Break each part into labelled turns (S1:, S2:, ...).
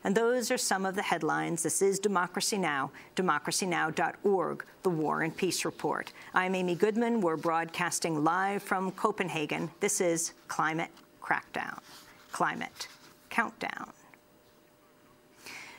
S1: And those are some of the headlines. This is Democracy Now!, democracynow.org, the War and Peace Report. I'm Amy Goodman. We're broadcasting live from Copenhagen. This is Climate Crackdown. Climate Countdown.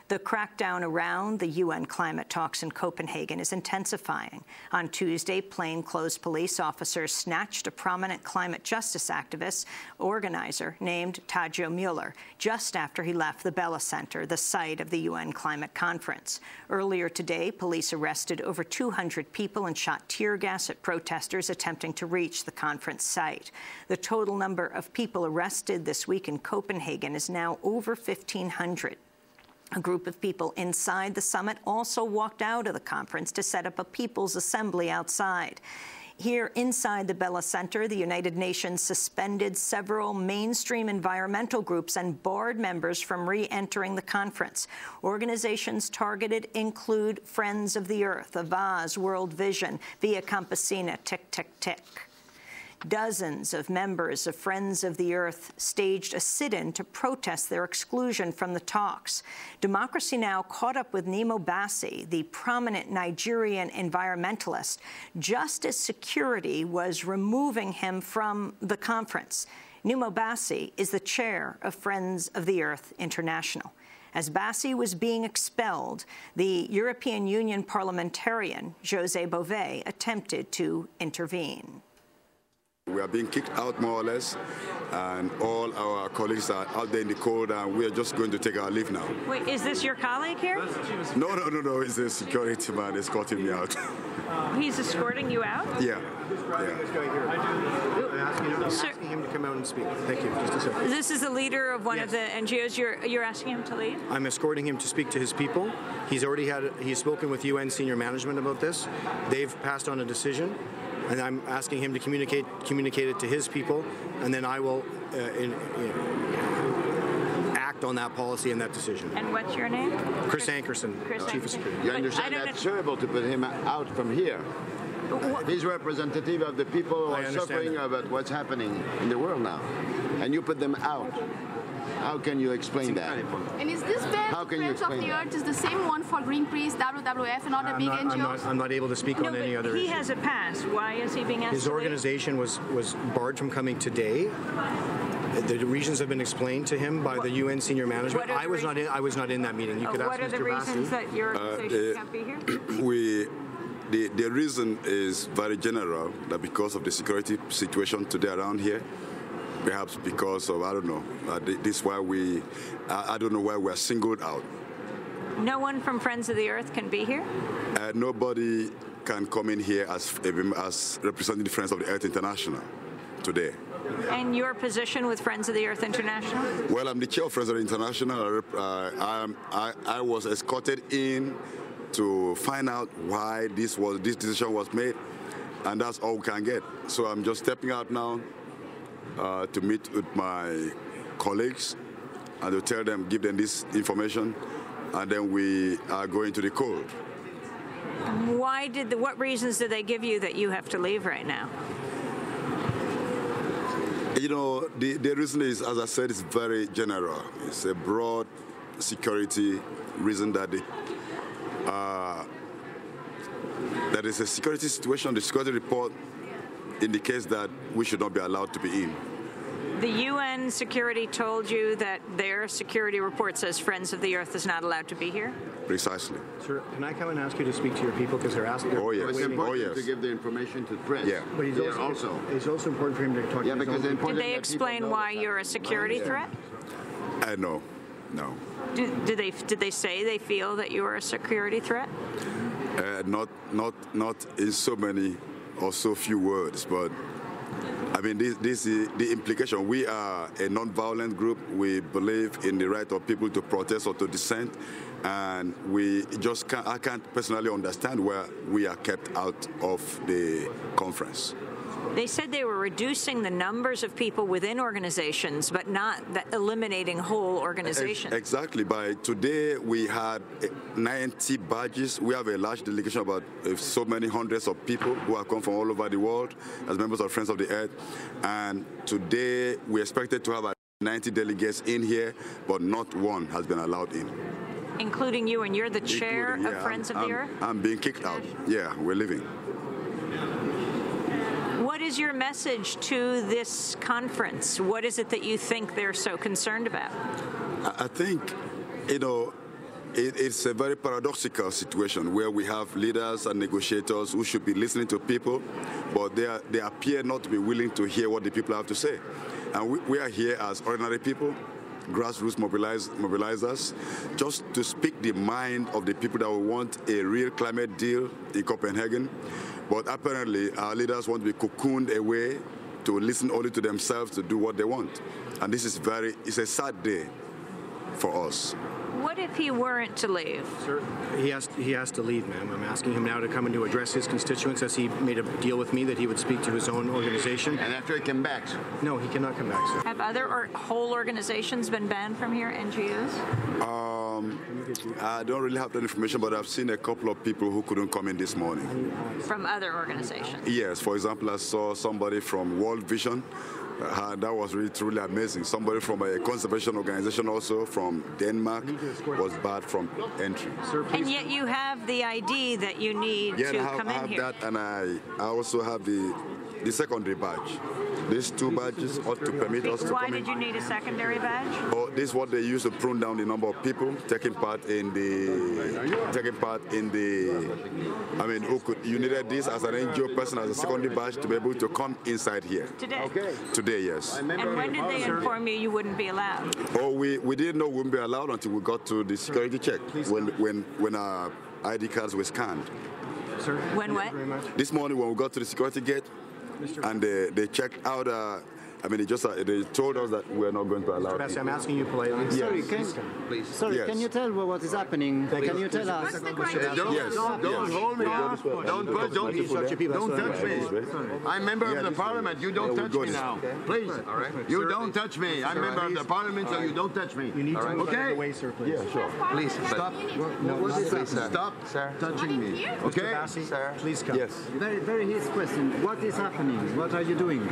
S1: The crackdown around the UN climate talks in Copenhagen is intensifying. On Tuesday, plainclothes police officers snatched a prominent climate justice activist organizer named Tadjo Mueller just after he left the Bella Center, the site of the UN climate conference. Earlier today, police arrested over 200 people and shot tear gas at protesters attempting to reach the conference site. The total number of people arrested this week in Copenhagen is now over 1,500. A group of people inside the summit also walked out of the conference to set up a people's assembly outside. Here inside the Bella Center, the United Nations suspended several mainstream environmental groups and barred members from re-entering the conference. Organizations targeted include Friends of the Earth, Avaaz, World Vision, Via Campesina, Tck Tck Tck. Dozens of members of Friends of the Earth staged a sit-in to protest their exclusion from the talks. Democracy Now! Caught up with Nnimmo Bassey, the prominent Nigerian environmentalist, just as security was removing him from the conference. Nnimmo Bassey is the chair of Friends of the Earth International. As Bassey was being expelled, the European Union parliamentarian, José Bové, attempted to intervene.
S2: We are being kicked out more or less, and all our colleagues are out there in the cold, and we are just going to take our leave now.
S1: Wait, is this your colleague here?
S2: No, it's a security man escorting me out.
S1: He's escorting you out?
S2: Yeah.
S3: I'm asking him to come out and speak. Thank you. Just a second.
S1: This is the leader of one of the NGOs. You're asking him to leave?
S3: I'm escorting him to speak to his people. He's spoken with UN senior management about this. They've passed on a decision, and I'm asking him to communicate it to his people, and then I will act on that policy and that decision.
S1: And what's your name?
S3: Chris Ankerson, Chief of Security.
S4: You understand that's terrible to put him out from here. He's representative of the people who are suffering about what's happening in the world now, and you put them out. How can you explain that?
S5: And is this ban of Friends of the Earth is the same one for Greenpeace, WWF, and other big NGOs?
S3: I'm not able to speak on any other
S1: he
S3: issue.
S1: has a pass. Why is he being asked
S3: His
S1: to
S3: organization was barred from coming today. The reasons have been explained to him by the UN senior management. I was not in that meeting. You could ask Mr. Bassey.
S1: What are the reasons that your organization can't be here?
S2: The reason is very general, that because of the security situation today around here, perhaps because of, I don't know, this is why I don't know why we're singled out.
S1: No one from Friends of the Earth can be here?
S2: Nobody can come in here as representing the Friends of the Earth International today.
S1: And your position with Friends of the Earth International?
S2: Well, I'm the chair of Friends of the International. I was escorted in to find out why this decision was made, and that's all we can get. So I'm just stepping out now to meet with my colleagues and to tell them, give them this information, and then we are going to the cold.
S1: What reasons did they give you that you have to leave right now?
S2: You know, the reason is, as I said, it's very general. It's a broad security reason that there is a security situation. The security report indicates that we should not be allowed to be in.
S1: The UN security told you that their security report says Friends of the Earth is not allowed to be here?
S2: Precisely.
S3: Sir, can I come and ask you to speak to your people, because they're asking?
S2: Oh yes.
S4: It's important to give the information to the press.
S2: Yeah.
S3: But it's also important for him to talk to his own people.
S1: Did they explain why you're a security threat?
S2: No.
S1: Did they say they feel that you are a security threat?
S2: Not in so many or so few words, but I mean, this is the implication. We are a non-violent group. We believe in the right of people to protest or to dissent, and I can't personally understand where we are kept out of the conference.
S1: They said they were reducing the numbers of people within organizations, but not eliminating whole organizations.
S2: Exactly. By today, we had 90 badges. We have a large delegation, about so many hundreds of people who have come from all over the world as members of Friends of the Earth. And today, we expected to have 90 delegates in here, but not one has been allowed in.
S1: Including you, and you're the chair of Friends of the Earth?
S2: I'm being kicked out. Yeah, we're leaving.
S1: What is your message to this conference? What is it that you think they're so concerned about?
S2: I think, it's a very paradoxical situation where we have leaders and negotiators who should be listening to people, but they appear not to be willing to hear what the people have to say. And we are here as ordinary people, grassroots mobilizers, just to speak the mind of the people that will want a real climate deal in Copenhagen. But apparently, our leaders want to be cocooned away to listen only to themselves to do what they want. And this is it's a sad day for us.
S1: What if he weren't to leave?
S3: Sir, he has to leave, ma'am. I'm asking him now to come and to address his constituents, as he made a deal with me that he would speak to his own organization.
S4: And after he came back?
S3: No, he cannot come back, sir.
S1: Have other whole organizations been banned from here, NGOs?
S2: I don't really have that information, but I've seen a couple of people who couldn't come in this morning.
S1: From other organizations?
S2: Yes. For example, I saw somebody from World Vision. That was really truly amazing. Somebody from a conservation organization also from Denmark was barred from entry.
S3: Sir,
S1: and yet you have the ID that you need to come in here.
S2: I have that, and I also have the secondary badge. These two badges ought to permit us to come in.
S1: Why did you need a secondary badge?
S2: Oh, this is what they use to prune down the number of people taking part in the. You needed this as an NGO person, as a secondary badge, to be able to come inside here.
S1: Today?
S4: Okay.
S2: Today, yes.
S1: And when did they inform you wouldn't be allowed?
S2: Oh, we didn't know we wouldn't be allowed until we got to the security check, when our ID cards were scanned.
S3: Sir,
S1: when what?
S2: This morning when we got to the security gate, and they checked out, they told us that we're not going to allow
S3: Mr. Bassey, I'm asking you politely.
S2: Yes.
S6: Sorry,
S2: Yes.
S6: can you tell what is happening? Can you tell us?
S5: What's the criteria?
S2: Yes.
S4: Don't hold me. Don't touch me. I'm member of the parliament. You don't touch me now. Please. You don't touch me. I'm member of the parliament, so you don't touch me.
S3: You need to move out of the way, sir, please.
S2: Yeah, sure.
S4: Please stop. Stop touching me. Okay?
S3: Mr. Bassey, sir, please come.
S2: Yes.
S6: Very his question. What is happening? What are you doing?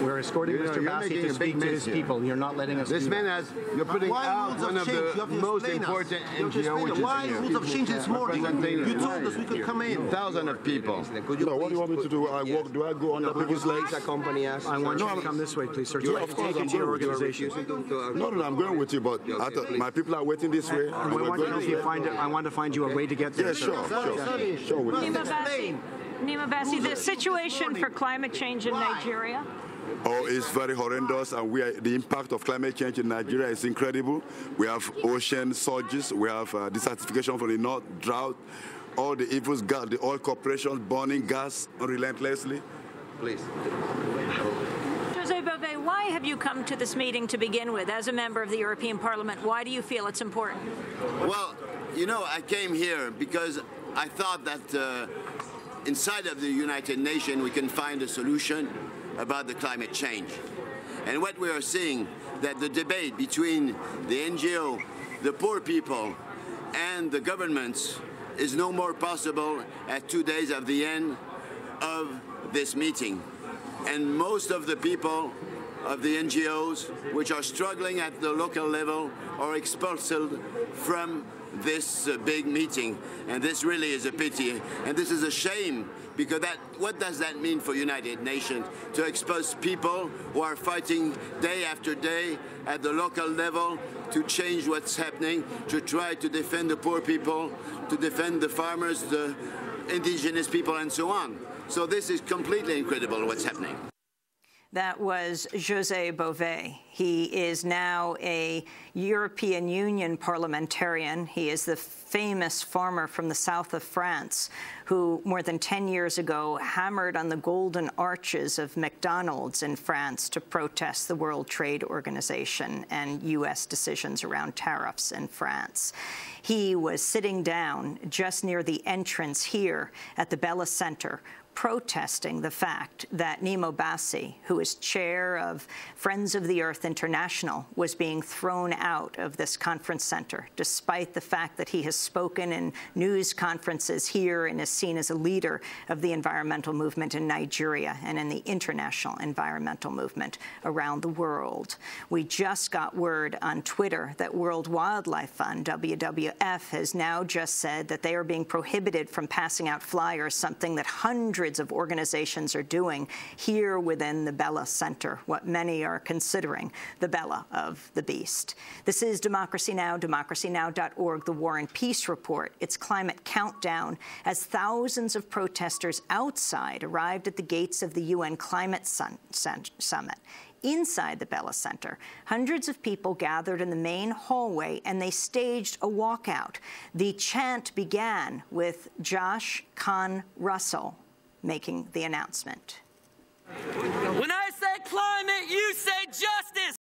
S3: We're escorting Mr.
S4: you're
S3: Bassey
S4: making
S3: to
S4: a big
S3: speak to his
S4: mess here.
S3: people. You're not letting us
S4: This
S3: do
S4: man
S3: that.
S4: you're putting
S7: Why
S4: out
S7: rules
S4: one
S7: of
S4: of
S7: change? You have
S4: the
S7: to
S4: most
S7: explain us.
S4: important
S7: You have to
S4: NGO,
S7: explain
S4: which
S7: us. Why
S4: is
S7: rules have changed this morning? You told us we could come in.
S4: Thousands of people.
S2: What do you want me to do? Do I go under people's legs?
S8: Accompany us.
S3: I want you to come this way, please, sir.
S2: Of course, I'm
S3: Take it to your
S2: going with you.
S3: organization.
S2: No, I'm going with you, but my people are waiting this way.
S3: I want to find you a way to get there.
S2: Yeah,
S3: sir.
S2: sure.
S1: Nnimmo Bassey, the situation for climate change in Nigeria?
S2: Oh, it's very horrendous, and the impact of climate change in Nigeria is incredible. We have ocean surges, we have desertification from the north, drought, all the evils, the oil corporations burning gas relentlessly.
S8: Please.
S1: José Bové, why have you come to this meeting to begin with? As a member of the European Parliament, why do you feel it's important?
S9: Well, I came here because I thought that inside of the United Nations we can find a solution about the climate change. And what we are seeing, that the debate between the NGO, the poor people, and the governments is no more possible at 2 days of the end of this meeting. And most of the people of the NGOs, which are struggling at the local level, are expulsed from this big meeting. And this really is a pity. And this is a shame, because what does that mean for United Nations? To expose people who are fighting day after day at the local level to change what's happening, to try to defend the poor people, to defend the farmers, the indigenous people, and so on. So this is completely incredible what's happening.
S1: That was José Bové. He is now a European Union parliamentarian. He is the famous farmer from the south of France who, more than 10 years ago, hammered on the golden arches of McDonald's in France to protest the World Trade Organization and U.S. decisions around tariffs in France. He was sitting down just near the entrance here at the Bella Center, protesting the fact that Nnimmo Bassey, who is chair of Friends of the Earth International, was being thrown out of this conference center, despite the fact that he has spoken in news conferences here and is seen as a leader of the environmental movement in Nigeria and in the international environmental movement around the world. We just got word on Twitter that World Wildlife Fund, WWF, has now just said that they are being prohibited from passing out flyers, something that hundreds of organizations are doing here within the Bella Center, what many are considering the Bella of the beast. This is Democracy Now!, democracynow.org, the War and Peace Report, its climate countdown, as thousands of protesters outside arrived at the gates of the UN Climate Summit. Inside the Bella Center, hundreds of people gathered in the main hallway and they staged a walkout. The chant began with Josh Kahn Russell making the announcement.
S8: When I say climate, you say justice.